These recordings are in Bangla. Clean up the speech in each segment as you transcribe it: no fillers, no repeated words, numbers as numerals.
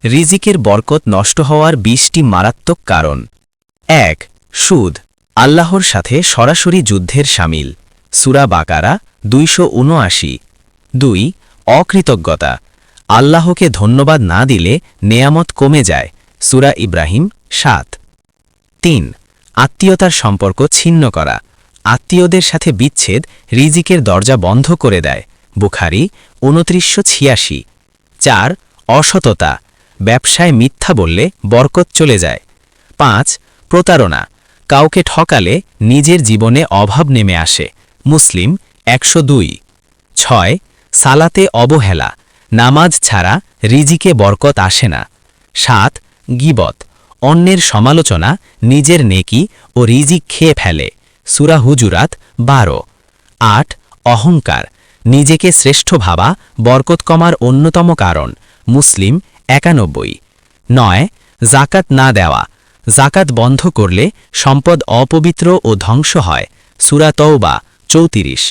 রিজিকের বরকত নষ্ট হওয়ার ২০টি মারাত্মক কারণ। ১. সুদ, আল্লাহর সাথে সরাসরি যুদ্ধের শামিল। সূরা বাকারা ২৭৯। ২. অকৃতজ্ঞতা, আল্লাহকে ধন্যবাদ না দিলে নেয়ামত কমে যায়। সূরা ইব্রাহিম ৭। ৩. আত্মীয়তার সম্পর্ক ছিন্ন করা, আত্মীয়দের সাথে বিচ্ছেদ রিজিকের দরজা বন্ধ করে দেয়। বুখারী ২৯৮৬। ৪. অসততা, ব্যবসায় মিথ্যা বললে বরকত চলে যায়। ৫. প্রতারণা, কাউকে ঠকালে নিজের জীবনে অভাব নেমে আসে। মুসলিম ১০২। ৬. সালাতে অবহেলা, নামাজ ছাড়া রিজিকে বরকত আসে না। ৭. গীবত, অন্যের সমালোচনা নিজের নেকি ও রিজিক খেয়ে ফেলে। সূরা হুজুরাত ১২। ৮. অহংকার, নিজেকে শ্রেষ্ঠ ভাবা বরকত কমার অন্যতম কারণ। মুসলিম ৯১। ৯. জাকাত না দেওয়া, জাকাত বন্ধ করলে সম্পদ অপবিত্র ও ধ্বংস হয়। সূরা তওবা ৩৪।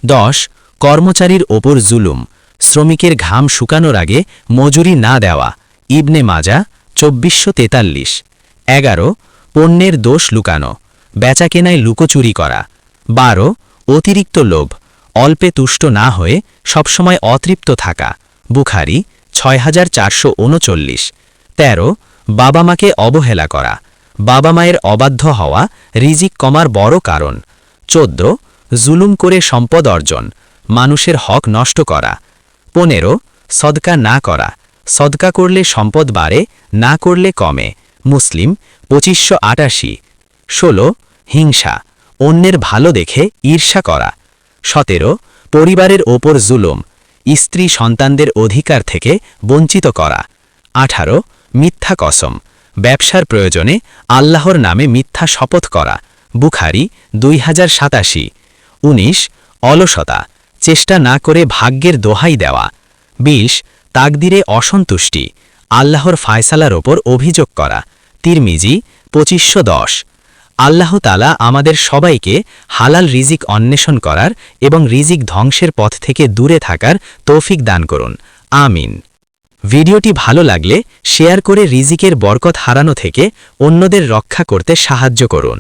১০. কর্মচারীর ওপর জুলুম, শ্রমিকের ঘাম শুকানোর আগে মজুরি না দেওয়া। ইবনে মাজা ২৪৪৩। ১১. পণ্যের দোষ লুকানো, বেচাকেনায় লুকোচুরি করা। ১২. অতিরিক্ত লোভ, অল্পে তুষ্ট না হয়ে সবসময় অতৃপ্ত থাকা। বুখারী ৬৪৩৯। ১৩. বাবা মাকে অবহেলা করা, বাবা মায়ের অবাধ্য হওয়া রিজিক কমার বড় কারণ। ১৪. জুলুম করে সম্পদ অর্জন, মানুষের হক নষ্ট করা। ১৫. সদকা না করা, সদকা করলে সম্পদ বাড়ে, না করলে কমে। মুসলিম ২৫৮৮। ১৬. হিংসা, অন্যের ভালো দেখে ঈর্ষা করা। ১৭. পরিবারের ওপর জুলুম, স্ত্রী সন্তানদের অধিকার থেকে বঞ্চিত করা। ১৮. মিথ্যা কসম, ব্যবসার প্রয়োজনে আল্লাহর নামে মিথ্যা শপথ করা। বুখারী ২০৮৭। ১৯. অলসতা, চেষ্টা না করে ভাগ্যের দোহাই দেওয়া। ২০. তাকদিরে অসন্তুষ্টি, আল্লাহর ফায়সালার ওপর অভিযোগ করা। তিরমিজি ২৫১০। আল্লাহ তাআলা আমাদের সবাইকে হালাল রিজিক অন্বেষণ করার এবং রিজিক ধ্বংসের পথ থেকে দূরে থাকার তৌফিক দান করুন। আমিন। ভিডিওটি ভালো লাগলে শেয়ার করে রিজিকের বরকত হারানো থেকে অন্যদের রক্ষা করতে সাহায্য করুন।